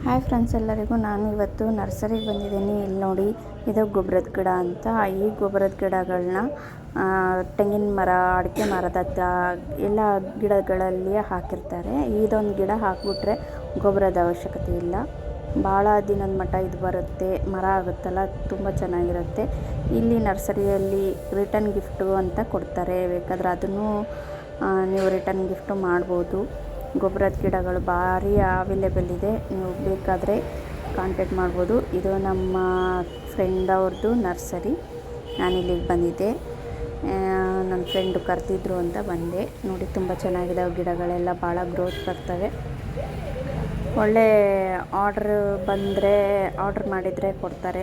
Hi friends, ಎಲ್ಲರಿಗೂ ನಾನು ಇವತ್ತು ನರ್ಸರಿಗೆ ಬಂದಿದ್ದೀನಿ. ಇಲ್ಲಿ ನೋಡಿ, ಇದು ಗೊಬ್ಬರದ ಗಿಡ ಅಂತ. ಈ ಗೊಬ್ಬರದ ಗಿಡಗಳನ್ನ ತೆಂಗಿನ ಮರ, ಅಡಿಕೆ ಮರದ ಎಲ್ಲ ಗಿಡಗಳಲ್ಲಿ ಹಾಕಿರ್ತಾರೆ. ಇದೊಂದು ಗಿಡ ಹಾಕಿಬಿಟ್ರೆ ಗೊಬ್ಬರದ ಅವಶ್ಯಕತೆ ಇಲ್ಲ. ಭಾಳ ದಿನದ ಮಟ್ಟ ಇದು ಬರುತ್ತೆ, ಮರ ಆಗುತ್ತಲ್ಲ, ತುಂಬ ಚೆನ್ನಾಗಿರುತ್ತೆ. ಇಲ್ಲಿ ನರ್ಸರಿಯಲ್ಲಿ ರಿಟರ್ನ್ ಗಿಫ್ಟು ಅಂತ ಕೊಡ್ತಾರೆ. ಬೇಕಾದರೆ ಅದನ್ನು ನೀವು ರಿಟರ್ನ್ ಗಿಫ್ಟು ಮಾಡ್ಬೋದು. ಗೊಬ್ಬರದ ಗಿಡಗಳು ಭಾರಿ ಅವೈಲೇಬಲ್ ಇದೆ, ನೀವು ಬೇಕಾದರೆ ಕಾಂಟ್ಯಾಕ್ಟ್ ಮಾಡ್ಬೋದು. ಇದು ನಮ್ಮ ಫ್ರೆಂಡ್ ಅವ್ರದ್ದು ನರ್ಸರಿ. ನಾನು ಇಲ್ಲಿಗೆ ಬಂದಿದ್ದೆ, ನನ್ನ ಫ್ರೆಂಡು ಕರೆದಿದ್ರು ಅಂತ ಬಂದೆ. ನೋಡಿ, ತುಂಬ ಚೆನ್ನಾಗಿದೆ. ಗಿಡಗಳೆಲ್ಲ ಭಾಳ ಗ್ರೋತ್ ಬರ್ತವೆ. ಒಳ್ಳೆ ಆರ್ಡ್ರ್ ಮಾಡಿದರೆ ಕೊಡ್ತಾರೆ.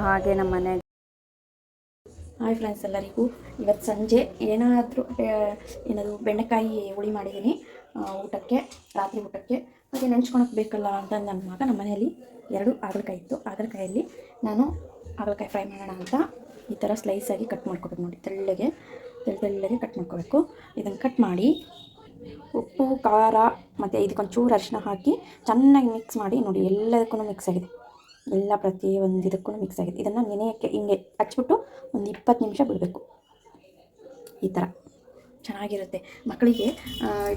ಹಾಗೆ ನಮ್ಮ ಮನೆಗೆ ಹಾಯ್ ಫ್ರೆಂಡ್ಸ್, ಎಲ್ಲರಿಗೂ ಇವತ್ತು ಸಂಜೆ ಏನಾದರೂ ಬೆಂಡೆಕಾಯಿ ಹುಳಿ ಮಾಡಿದ್ದೀನಿ ಊಟಕ್ಕೆ, ರಾತ್ರಿ ಊಟಕ್ಕೆ. ಹಾಗೆ ನೆಂಚ್ಕೊಳಕ್ಕೆ ಬೇಕಲ್ಲ ಅಂತ ನನ್ನ ಮಗ ನಮ್ಮ ಮನೆಯಲ್ಲಿ 2 ಹಾಗಲಕಾಯಿ ಇತ್ತು. ಹಾಗಲಕಾಯಲ್ಲಿ ನಾನು ಹಾಗಲಕಾಯಿ ಫ್ರೈ ಮಾಡೋಣ ಅಂತ ಈ ಥರ ಸ್ಲೈಸಾಗಿ ಕಟ್ ಮಾಡ್ಕೋಬೇಕು. ನೋಡಿ, ತೆಳ್ಳಗೆ ಕಟ್ ಮಾಡ್ಕೋಬೇಕು. ಇದನ್ನು ಕಟ್ ಮಾಡಿ ಉಪ್ಪು, ಖಾರ ಮತ್ತು ಇದಕ್ಕೊಂಚೂರು ಅರಿಶಿನ ಹಾಕಿ ಚೆನ್ನಾಗಿ ಮಿಕ್ಸ್ ಮಾಡಿ. ನೋಡಿ, ಎಲ್ಲದಕ್ಕೂ ಮಿಕ್ಸ್ ಆಗಿದೆ. ಎಲ್ಲ ಪ್ರತಿಯೊಂದು ಇದಕ್ಕೂ ಮಿಕ್ಸ್ ಆಗಿದೆ. ಇದನ್ನು ನೆನೆಯೋಕ್ಕೆ ಹಿಂಗೆ ಹಚ್ಬಿಟ್ಟು ಒಂದು 20 ನಿಮಿಷ ಬಿಡಬೇಕು. ಈ ಥರ ಚೆನ್ನಾಗಿರುತ್ತೆ. ಮಕ್ಕಳಿಗೆ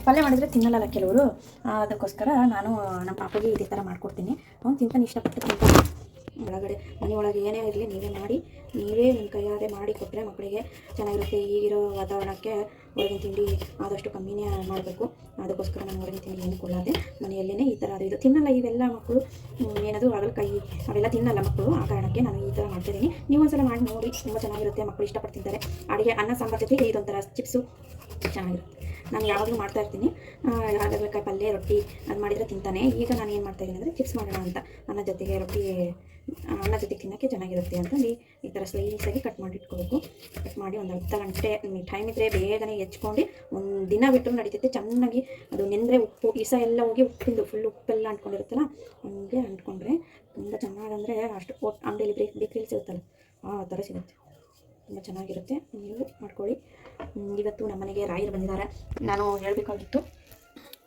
ಪಲ್ಯ ಮಾಡಿದರೆ ತಿನ್ನಲ್ಲ ಕೆಲವರು, ಅದಕ್ಕೋಸ್ಕರ ನಾನು ನಮ್ಮ ಪಾಪಗೆ ಇದೇ ಥರ ಮಾಡ್ಕೊಡ್ತೀನಿ. ಅವ್ನು ತಿಂತಾನೆ, ಇಷ್ಟಪಟ್ಟು ತಿಂತಾನೆ. ಮನೆಯೊಳಗೆ ಏನೇ ಇರಲಿ ನೀವೇ ನಿಮ್ಮ ಕೈಯಾರೆ ಮಾಡಿ ಕೊಟ್ಟರೆ ಮಕ್ಕಳಿಗೆ ಚೆನ್ನಾಗಿರುತ್ತೆ. ಈಗಿರೋ ವಾತಾವರಣಕ್ಕೆ ಹೊರಗಿನ ತಿಂಡಿ ಆದಷ್ಟು ಕಮ್ಮಿನೇ ಮಾಡಬೇಕು. ಅದಕ್ಕೋಸ್ಕರ ನಾನು ಹೊರಗಿನ ತಿಂಡಿ ಏನು ಕೊಡಲಾದೆ, ಮನೆಯಲ್ಲೇ ಈ ಥರ ಇದು ತಿನ್ನಲ್ಲ ಇವೆಲ್ಲ ಮಕ್ಕಳು. ಏನದು ಹಾಗಲಕಾಯಿ ಅವೆಲ್ಲ ತಿನ್ನಲ್ಲ ಮಕ್ಕಳು. ಆ ಕಾರಣಕ್ಕೆ ನಾನು ಈ ಥರ ಮಾಡ್ತಿದ್ದೀನಿ. ನೀವು ಒಂದ್ಸಲ ಮಾಡಿ ನೋಡಿ, ತುಂಬ ಚೆನ್ನಾಗಿರುತ್ತೆ. ಮಕ್ಕಳು ಇಷ್ಟಪಟ್ಟು ತಿಂತಾರೆ. ಅಡುಗೆ ಅನ್ನ ಸಾಂಬಾರು ಜೊತೆಗೆ ಇದೊಂಥರ ಚಿಪ್ಸು ಚೆನ್ನಾಗಿರುತ್ತೆ. ನಾನು ಯಾವಾಗಲೂ ಮಾಡ್ತಾಯಿರ್ತೀನಿ. ಹಾಗಲಕಾಯಿ ಪಲ್ಯ, ರೊಟ್ಟಿ ಅದು ಮಾಡಿದರೆ ತಿಂತಾನೆ. ಈಗ ನಾನು ಏನು ಮಾಡ್ತಾಯಿದ್ದೀನಿ ಅಂದರೆ ಚಿಪ್ಸ್ ಮಾಡೋಣ ಅಂತ. ಅನ್ನ ಜೊತೆಗೆ ತಿನ್ನೋಕ್ಕೆ ಚೆನ್ನಾಗಿರುತ್ತೆ ಅಂತಂದು ಈ ಥರ ಸ್ಲೈಸಾಗಿ ಕಟ್ ಮಾಡಿ ಇಟ್ಕೋಬೇಕು. ಕಟ್ ಮಾಡಿ ಒಂದು ಅರ್ಧ ಗಂಟೆ ಟೈಮ್ ಇದ್ದರೆ ಬೇಗನೆ ಹೆಚ್ಕೊಂಡು ಒಂದು ದಿನ ಬಿಟ್ಟರು ನಡೀತೈತೆ. ಚೆನ್ನಾಗಿ ಅದು ನೆಂದರೆ ಉಪ್ಪು ಎಲ್ಲ ಹೋಗಿ ಫುಲ್ ಉಪ್ಪೆಲ್ಲ ಅಂಟ್ಕೊಂಡಿರುತ್ತಲ್ಲ, ಹಂಗೆ ಅಂಟ್ಕೊಂಡ್ರೆ ತುಂಬ ಚೆನ್ನಾಗಂದರೆ ಅಷ್ಟು ಅಂಗಡಿಯಲ್ಲಿ ಬೇಕರಿಯಲ್ಲಿ ಸಿಗುತ್ತಲ್ಲ, ಆ ಥರ ಸಿಗುತ್ತೆ. ತುಂಬ ಚೆನ್ನಾಗಿರುತ್ತೆ. ನೀವು ಮಾಡ್ಕೊಳ್ಳಿ. ಇವತ್ತು ನಮ್ಮ ಮನೆಗೆ ರಾಯರು ಬಂದಿದ್ದಾರೆ. ನಾನು ಹೇಳಬೇಕಾಗಿತ್ತು,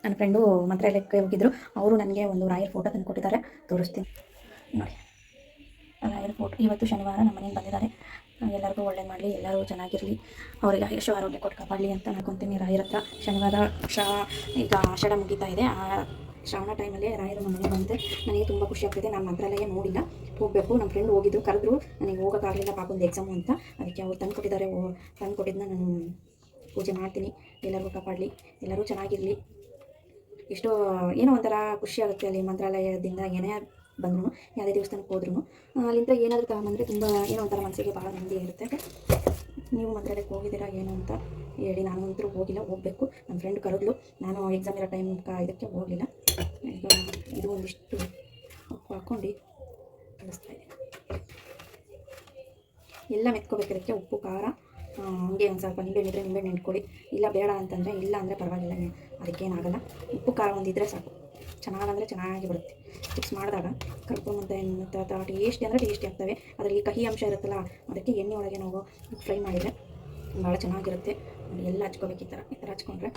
ನನ್ನ ಫ್ರೆಂಡು ಮಂತ್ರಾಲಯಕ್ಕೆ ಹೋಗಿದ್ದರು. ಅವರು ನನಗೆ ಒಂದು ರಾಯರ ಫೋಟೋ ತಂದು ಕೊಟ್ಟಿದ್ದಾರೆ, ತೋರಿಸ್ತೀನಿ ನೋಡಿ. ರಾಯರ ಫೋಟೋ ಇವತ್ತು ಶನಿವಾರ ನಮ್ಮ ಮನೆಗೆ ಬಂದಿದ್ದಾರೆ. ಎಲ್ಲರಿಗೂ ಒಳ್ಳೇದು ಮಾಡಲಿ, ಎಲ್ಲರೂ ಚೆನ್ನಾಗಿರಲಿ, ಅವರಿಗೆ ಆಯುಷ್ಯ ಆರೋಗ್ಯ ಕೊಟ್ಟು ಕಾಪಾಡಲಿ ಅಂತ ಅನ್ಕೊತೀನಿ ರಾಯರ ಹತ್ರ. ಶನಿವಾರ ಈಗ ಆಷಾಢ ಮುಗಿತಾ ಇದೆ. ಆ ಶ್ರಾವಣ ಟೈಮಲ್ಲಿ ರಾಯರು ನಮ್ಮ ಮನೆಗೆ ಬಂದರೆ ನನಗೆ ತುಂಬ ಖುಷಿ ಆಗ್ತಿದೆ. ನಾನು ಮಂತ್ರಾಲಯ ನೋಡಿಲ್ಲ, ಹೋಗಬೇಕು. ನಮ್ಮ ಫ್ರೆಂಡ್ ಹೋಗಿದ್ದು, ಕರೆದ್ರು. ನನಗೆ ಹೋಗೋಕ್ಕಾಗಲಿಲ್ಲ, ಪಾಪೊಂದು ಎಕ್ಸಾಮು ಅಂತ. ಅದಕ್ಕೆ ಅವ್ರು ತಂದು ಕೊಟ್ಟಿದ್ದನ್ನ ನಾನು ಪೂಜೆ ಮಾಡ್ತೀನಿ. ಎಲ್ಲರಿಗೂ ಕಾಪಾಡಲಿ, ಎಲ್ಲರೂ ಚೆನ್ನಾಗಿರಲಿ. ಎಷ್ಟೋ ಏನೋ ಒಂಥರ ಖುಷಿ ಆಗುತ್ತೆ ಅಲ್ಲಿ ಮಂತ್ರಾಲಯದಿಂದ ಏನೇ ಬಂದ್ರು, ಯಾವುದೇ ದೇವಸ್ಥಾನಕ್ಕೆ ಹೋದ್ರೂ ಅಲ್ಲಿಂದ ಏನಾದರೂ ತಗೊಂಬಂದರೆ ತುಂಬ ಏನೋ ಒಂಥರ ಮನಸ್ಸಿಗೆ ಭಾಳ ನೆಮ್ಮದಿ ಇರುತ್ತೆ. ನೀವು ಮಂತ್ರಾಲಯಕ್ಕೆ ಹೋಗಿದ್ದೀರಾ ಏನು ಅಂತ ಹೇಳಿ. ನಾನು ಅಂತೂ ಹೋಗಿಲ್ಲ, ಹೋಗಬೇಕು. ನನ್ನ ಫ್ರೆಂಡ್ ಕರೆದ್ಲು, ನಾನು ಎಕ್ಸಾಮ್ ಇರೋ ಟೈಮ್ ಇದಕ್ಕೆ ಹೋಗಲಿಲ್ಲ. ಈಗ ಇದು ಒಂದಿಷ್ಟು ಉಪ್ಪು ಹಾಕ್ಕೊಂಡು ಕಳಿಸ್ತಾ ಇದ್ದೀನಿ. ಎಲ್ಲ ಮೆತ್ಕೋಬೇಕು. ಇದಕ್ಕೆ ಉಪ್ಪು, ಖಾರ, ಹಂಗೆ ಒಂದು ಸ್ವಲ್ಪ ನಿಂಬೆಹಣ್ಣು ನೆಂಟ್ಕೊಳ್ಳಿ. ಇಲ್ಲ ಬೇಡ ಅಂತಂದರೆ ಇಲ್ಲ ಅಂದರೆ ಪರವಾಗಿಲ್ಲ, ಅದಕ್ಕೇನಾಗಲ್ಲ. ಉಪ್ಪು ಖಾರ ಒಂದಿದ್ರೆ ಸಾಕು. ಚೆನ್ನಾಗಂದರೆ ಚೆನ್ನಾಗಿ ಬರುತ್ತೆ. ಚಿಪ್ಸ್ ಮಾಡಿದಾಗ ಕರ್ಕೊಂಡು ಟೇಸ್ಟಿ ಅಂದರೆ ಟೇಸ್ಟಿ ಆಗ್ತವೆ. ಅದರಲ್ಲಿ ಕಹಿ ಅಂಶ ಇರುತ್ತಲ್ಲ, ಅದಕ್ಕೆ ಎಣ್ಣೆ ಒಳಗೆ ನಾವು ಫ್ರೈ ಮಾಡಿದರೆ ಭಾಳ ಚೆನ್ನಾಗಿರುತ್ತೆ. ಎಲ್ಲ ಹಚ್ಕೋಬೇಕು. ಈ ಥರ ಹಚ್ಕೊಂಡ್ರೆ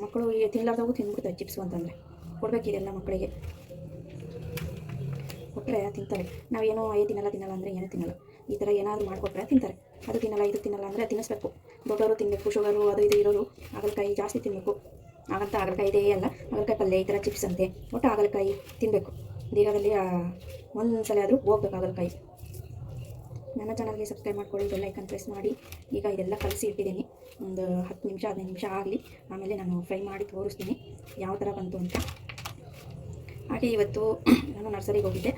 ಮಕ್ಕಳು ತಿನ್ನಲಾರ್ದವು ತಿಂದ್ಬಿಡ್ತಾರೆ. ಚಿಪ್ಸು ಅಂತಂದರೆ ಕೊಡಬೇಕಿದೆಲ್ಲ ಮಕ್ಕಳಿಗೆ, ಕೊಟ್ಟರೆ ತಿಂತಾರೆ. ನಾವೇನೋ ತಿನ್ನಲ್ಲ ಅಂದರೆ ಏನೂ ತಿನ್ನಲ್ಲ. ಈ ಥರ ಏನಾದರೂ ಮಾಡಿಕೊಟ್ರೆ ತಿಂತಾರೆ. ಅದು ತಿನ್ನಲ್ಲ, ಇದು ತಿನ್ನಲ್ಲ ಅಂದರೆ ತಿನ್ನಿಸ್ಬೇಕು. ದೊಡ್ಡವರು ತಿನ್ನಬೇಕು, ಶುಗರು ಅದು ಇದು ಇರೋರು ಹಾಗಲಕಾಯಿ ಜಾಸ್ತಿ ತಿನ್ನಬೇಕು. ಹಾಗಂತ ಹಾಗಲಕಾಯಿ ಇದೇ ಅಲ್ಲ, ಹಾಗಲಕಾಯಿ ಪಲ್ಯ, ಈ ಥರ ಚಿಪ್ಸ್ ಅಂತೆ ಒಟ್ಟು ಹಾಗಲಕಾಯಿ ತಿನ್ನಬೇಕು. ದೇಹದಲ್ಲಿ ಒಂದು ಸಲ ಆದರೂ ಹೋಗ್ಬೇಕು ಹಾಗಲಕಾಯಿ. ನನ್ನ ಚಾನಲ್ಗೆ ಸಬ್ಸ್ಕ್ರೈಬ್ ಮಾಡ್ಕೊಳ್ಳಿ, ಬೆಲ್ ಐಕನ್ ಪ್ರೆಸ್ ಮಾಡಿ. ಈಗ ಇದೆಲ್ಲ ಕಲಸಿ ಇಟ್ಟಿದ್ದೀನಿ. ಒಂದು 10 ನಿಮಿಷ 15 ನಿಮಿಷ ಆಗಲಿ, ಆಮೇಲೆ ನಾನು ಫ್ರೈ ಮಾಡಿ ತೋರಿಸ್ತೀನಿ ಯಾವ ಥರ ಬಂತು ಅಂತ. ಹಾಗೆ ಇವತ್ತು ನಾನು ನರ್ಸರಿಗೆ ಹೋಗಿದ್ದೆ.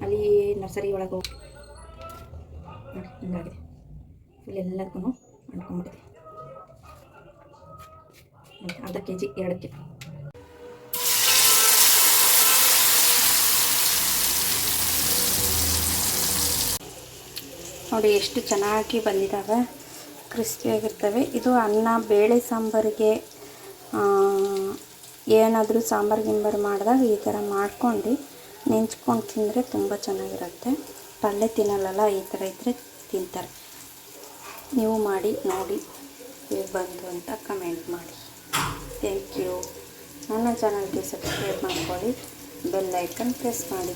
ಅಲ್ಲಿ ನರ್ಸರಿ ಒಳಗೆ ಹೋಗಿ ನೋಡಿ, ಹಿಂಗಾಗಿದೆ. ಫುಲ್ ಎಲ್ಲದಕ್ಕೂ ಅಂಟ್ಕೊಂಡ್ಬಿಟ್ಟಿದೆ. ಅರ್ಧ kg 2ಕ್ಕೆ. ನೋಡಿ ಎಷ್ಟು ಚೆನ್ನಾಗಿ ಬಂದಿದ್ದಾವೆ, ಕ್ರಿಸ್ಪಿಯಾಗಿರ್ತವೆ. ಇದು ಅನ್ನ, ಬೇಳೆ ಸಾಂಬಾರಿಗೆ, ಏನಾದರೂ ಸಾಂಬಾರು ಮಾಡಿದಾಗ ಈ ಥರ ಮಾಡ್ಕೊಂಡು ನೆಂಚ್ಕೊಂಡು ತಿಂದರೆ ತುಂಬ ಚೆನ್ನಾಗಿರುತ್ತೆ. ಪಲ್ಯ ತಿನ್ನಲ್ಲ, ಈ ಥರ ಇದ್ದರೆ ತಿಂತಾರೆ. ನೀವು ಮಾಡಿ ನೋಡಿ ಹೇಗೆ ಬಂತು ಅಂತ ಕಮೆಂಟ್ ಮಾಡಿ. Thank you. ನನ್ನ ಚಾನಲ್ಗೆ ಸಬ್ಸ್ಕ್ರೈಬ್ ಮಾಡ್ಕೊಳ್ಳಿ, ಬೆಲ್ ಐಕನ್ ಪ್ರೆಸ್ ಮಾಡಿ.